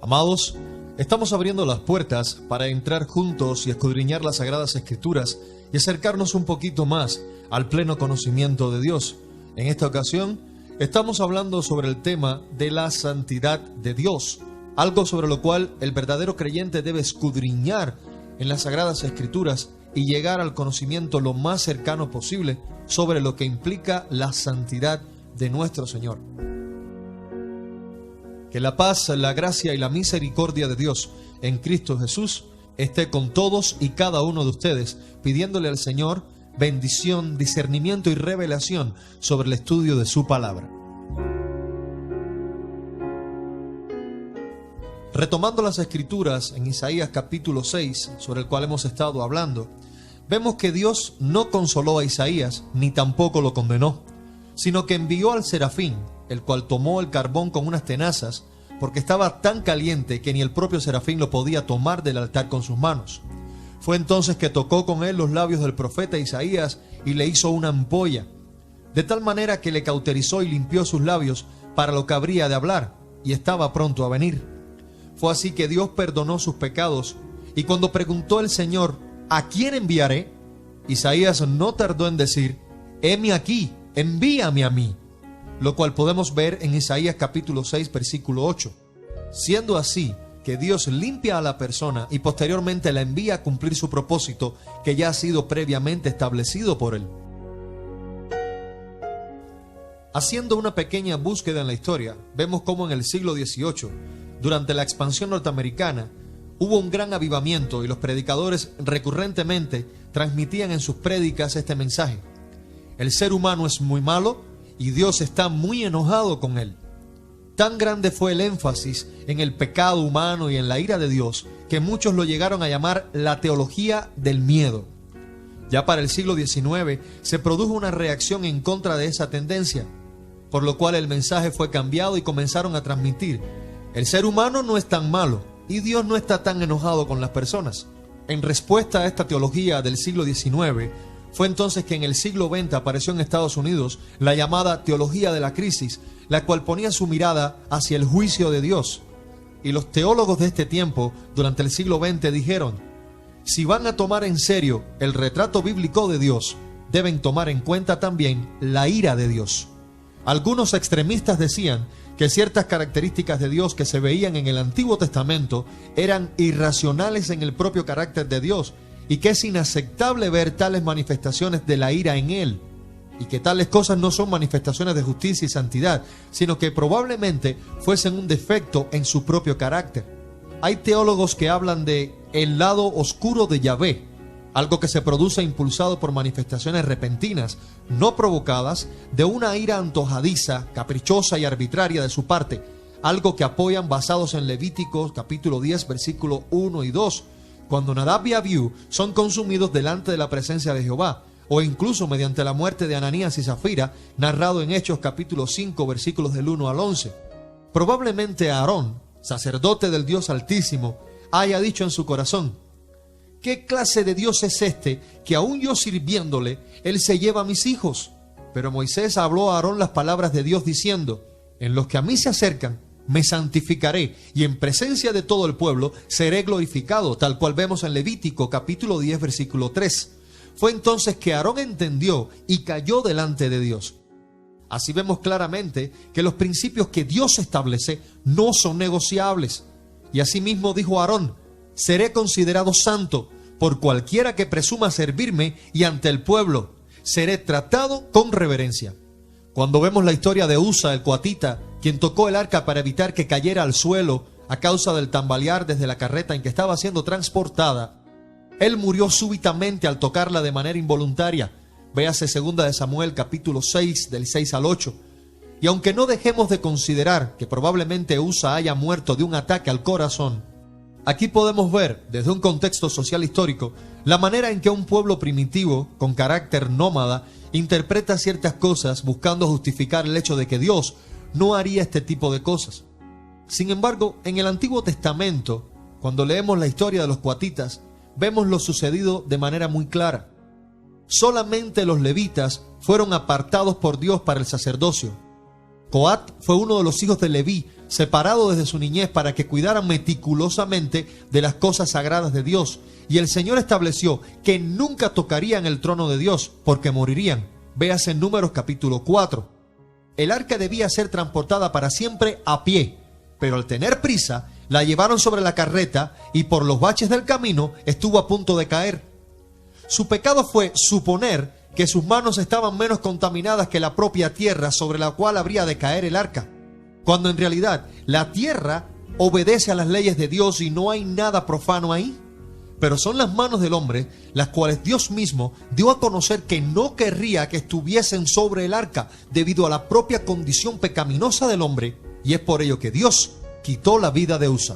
Amados, estamos abriendo las puertas para entrar juntos y escudriñar las Sagradas Escrituras y acercarnos un poquito más al pleno conocimiento de Dios. En esta ocasión, estamos hablando sobre el tema de la santidad de Dios, algo sobre lo cual el verdadero creyente debe escudriñar en las Sagradas Escrituras y llegar al conocimiento lo más cercano posible sobre lo que implica la santidad de nuestro Señor. Que la paz, la gracia y la misericordia de Dios en Cristo Jesús esté con todos y cada uno de ustedes, pidiéndole al Señor bendición, discernimiento y revelación sobre el estudio de su palabra. Retomando las Escrituras en Isaías capítulo 6, sobre el cual hemos estado hablando, vemos que Dios no consoló a Isaías, ni tampoco lo condenó, sino que envió al serafín, el cual tomó el carbón con unas tenazas, porque estaba tan caliente que ni el propio serafín lo podía tomar del altar con sus manos. Fue entonces que tocó con él los labios del profeta Isaías y le hizo una ampolla, de tal manera que le cauterizó y limpió sus labios para lo que habría de hablar, y estaba pronto a venir. Fue así que Dios perdonó sus pecados, y cuando preguntó el Señor, ¿a quién enviaré?, Isaías no tardó en decir, heme aquí, envíame a mí, lo cual podemos ver en Isaías capítulo 6, versículo 8. Siendo así que Dios limpia a la persona y posteriormente la envía a cumplir su propósito que ya ha sido previamente establecido por él. Haciendo una pequeña búsqueda en la historia, vemos cómo en el siglo XVIII, durante la expansión norteamericana, hubo un gran avivamiento y los predicadores recurrentemente transmitían en sus prédicas este mensaje: el ser humano es muy malo y Dios está muy enojado con él. Tan grande fue el énfasis en el pecado humano y en la ira de Dios que muchos lo llegaron a llamar la teología del miedo. Ya para el siglo XIX se produjo una reacción en contra de esa tendencia, por lo cual el mensaje fue cambiado y comenzaron a transmitir: el ser humano no es tan malo y Dios no está tan enojado con las personas. En respuesta a esta teología del siglo XIX, fue entonces que en el siglo XX apareció en Estados Unidos la llamada teología de la crisis, la cual ponía su mirada hacia el juicio de Dios. Y los teólogos de este tiempo, durante el siglo XX, dijeron: si van a tomar en serio el retrato bíblico de Dios, deben tomar en cuenta también la ira de Dios. Algunos extremistas decían que ciertas características de Dios que se veían en el Antiguo Testamento eran irracionales en el propio carácter de Dios, y que es inaceptable ver tales manifestaciones de la ira en él, y que tales cosas no son manifestaciones de justicia y santidad, sino que probablemente fuesen un defecto en su propio carácter. Hay teólogos que hablan de el lado oscuro de Yahvé, algo que se produce impulsado por manifestaciones repentinas, no provocadas, de una ira antojadiza, caprichosa y arbitraria de su parte, algo que apoyan basados en Levíticos capítulo 10, versículo 1 y 2, cuando Nadab y Abiú son consumidos delante de la presencia de Jehová, o incluso mediante la muerte de Ananías y Zafira, narrado en Hechos capítulo 5, versículos del 1 al 11. Probablemente Aarón, sacerdote del Dios Altísimo, haya dicho en su corazón: ¿qué clase de Dios es este que aún yo sirviéndole, él se lleva a mis hijos? Pero Moisés habló a Aarón las palabras de Dios diciendo: en los que a mí se acercan, me santificaré, y en presencia de todo el pueblo seré glorificado, tal cual vemos en Levítico capítulo 10, versículo 3. Fue entonces que Aarón entendió y cayó delante de Dios. Así vemos claramente que los principios que Dios establece no son negociables. Y asimismo dijo Aarón: seré considerado santo por cualquiera que presuma servirme, y ante el pueblo seré tratado con reverencia. Cuando vemos la historia de Usa el coatita, quien tocó el arca para evitar que cayera al suelo a causa del tambalear desde la carreta en que estaba siendo transportada, él murió súbitamente al tocarla de manera involuntaria. Véase 2 de Samuel capítulo 6 del 6 al 8. Y aunque no dejemos de considerar que probablemente Usa haya muerto de un ataque al corazón, aquí podemos ver, desde un contexto social histórico, la manera en que un pueblo primitivo, con carácter nómada, interpreta ciertas cosas buscando justificar el hecho de que Dios no haría este tipo de cosas. Sin embargo, en el Antiguo Testamento, cuando leemos la historia de los coatitas, vemos lo sucedido de manera muy clara. Solamente los levitas fueron apartados por Dios para el sacerdocio. Coat fue uno de los hijos de Leví, separado desde su niñez para que cuidaran meticulosamente de las cosas sagradas de Dios. Y el Señor estableció que nunca tocarían el trono de Dios, porque morirían. Véase en Números capítulo 4. El arca debía ser transportada para siempre a pie, pero al tener prisa, la llevaron sobre la carreta y por los baches del camino estuvo a punto de caer. Su pecado fue suponer que sus manos estaban menos contaminadas que la propia tierra sobre la cual habría de caer el arca, cuando en realidad la tierra obedece a las leyes de Dios y no hay nada profano ahí. Pero son las manos del hombre las cuales Dios mismo dio a conocer que no querría que estuviesen sobre el arca debido a la propia condición pecaminosa del hombre, y es por ello que Dios quitó la vida de Usa.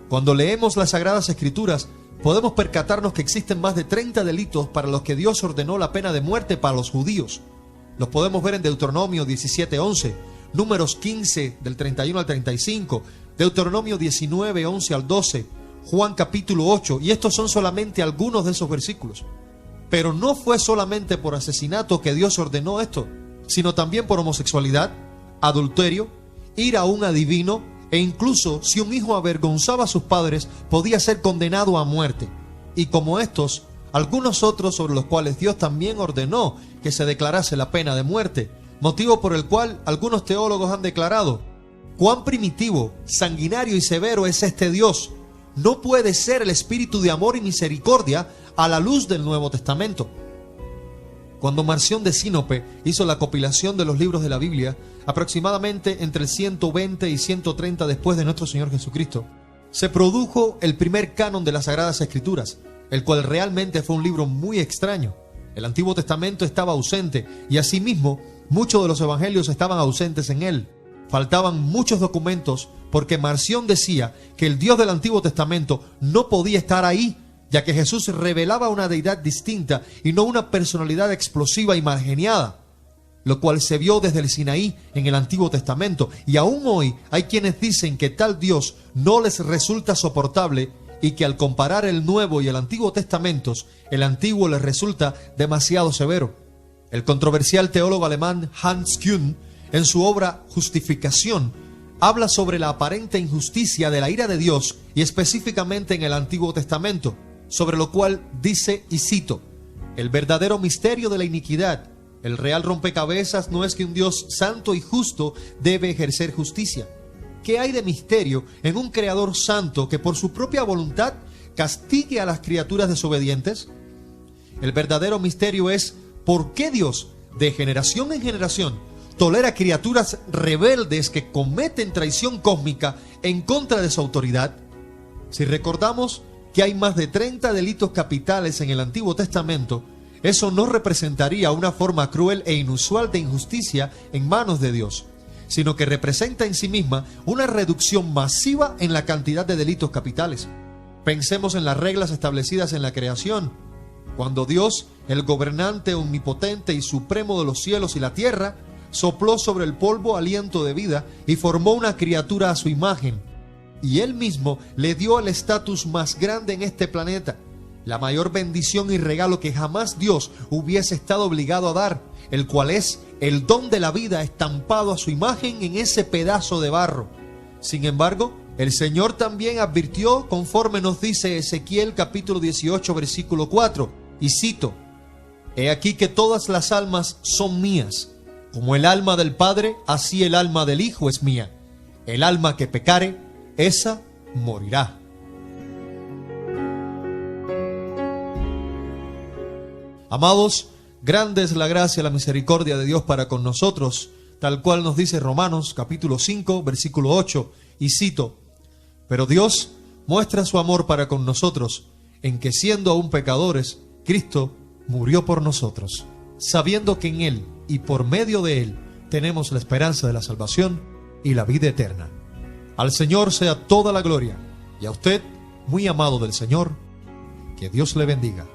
Cuando leemos las Sagradas Escrituras, podemos percatarnos que existen más de 30 delitos para los que Dios ordenó la pena de muerte para los judíos. Los podemos ver en Deuteronomio 17:11, Números 15 del 31 al 35, Deuteronomio 19, 11 al 12, Juan capítulo 8, y estos son solamente algunos de esos versículos. Pero no fue solamente por asesinato que Dios ordenó esto, sino también por homosexualidad, adulterio, ir a un adivino, e incluso si un hijo avergonzaba a sus padres, podía ser condenado a muerte. Y como estos, algunos otros sobre los cuales Dios también ordenó que se declarase la pena de muerte, motivo por el cual algunos teólogos han declarado: cuán primitivo, sanguinario y severo es este Dios. No puede ser el espíritu de amor y misericordia a la luz del Nuevo Testamento. Cuando Marción de Sinope hizo la compilación de los libros de la Biblia, aproximadamente entre el 120 y 130 después de nuestro Señor Jesucristo, se produjo el primer canon de las Sagradas Escrituras, el cual realmente fue un libro muy extraño. El Antiguo Testamento estaba ausente y asimismo muchos de los evangelios estaban ausentes en él. Faltaban muchos documentos porque Marción decía que el Dios del Antiguo Testamento no podía estar ahí, ya que Jesús revelaba una deidad distinta y no una personalidad explosiva y malgeniada, lo cual se vio desde el Sinaí en el Antiguo Testamento. Y aún hoy hay quienes dicen que tal Dios no les resulta soportable y que al comparar el Nuevo y el Antiguo Testamentos, el Antiguo les resulta demasiado severo. El controversial teólogo alemán Hans Kühn, en su obra Justificación, habla sobre la aparente injusticia de la ira de Dios y específicamente en el Antiguo Testamento, sobre lo cual dice, y cito: el verdadero misterio de la iniquidad, el real rompecabezas, no es que un Dios santo y justo debe ejercer justicia. ¿Qué hay de misterio en un Creador santo que por su propia voluntad castigue a las criaturas desobedientes? El verdadero misterio es por qué Dios, de generación en generación, tolera criaturas rebeldes que cometen traición cósmica en contra de su autoridad. Si recordamos que hay más de 30 delitos capitales en el Antiguo Testamento, eso no representaría una forma cruel e inusual de injusticia en manos de Dios, sino que representa en sí misma una reducción masiva en la cantidad de delitos capitales. Pensemos en las reglas establecidas en la creación. Cuando Dios, el gobernante omnipotente y supremo de los cielos y la tierra, sopló sobre el polvo aliento de vida y formó una criatura a su imagen, y Él mismo le dio el estatus más grande en este planeta, la mayor bendición y regalo que jamás Dios hubiese estado obligado a dar, el cual es el don de la vida estampado a su imagen en ese pedazo de barro. Sin embargo, el Señor también advirtió, conforme nos dice Ezequiel capítulo 18 versículo 4, y cito: he aquí que todas las almas son mías, como el alma del Padre, así el alma del Hijo es mía. El alma que pecare, esa morirá. Amados, grande es la gracia y la misericordia de Dios para con nosotros, tal cual nos dice Romanos capítulo 5 versículo 8, y cito: pero Dios muestra su amor para con nosotros, en que siendo aún pecadores, Cristo murió por nosotros, sabiendo que en Él y por medio de Él tenemos la esperanza de la salvación y la vida eterna. Al Señor sea toda la gloria, y a usted, muy amado del Señor, que Dios le bendiga.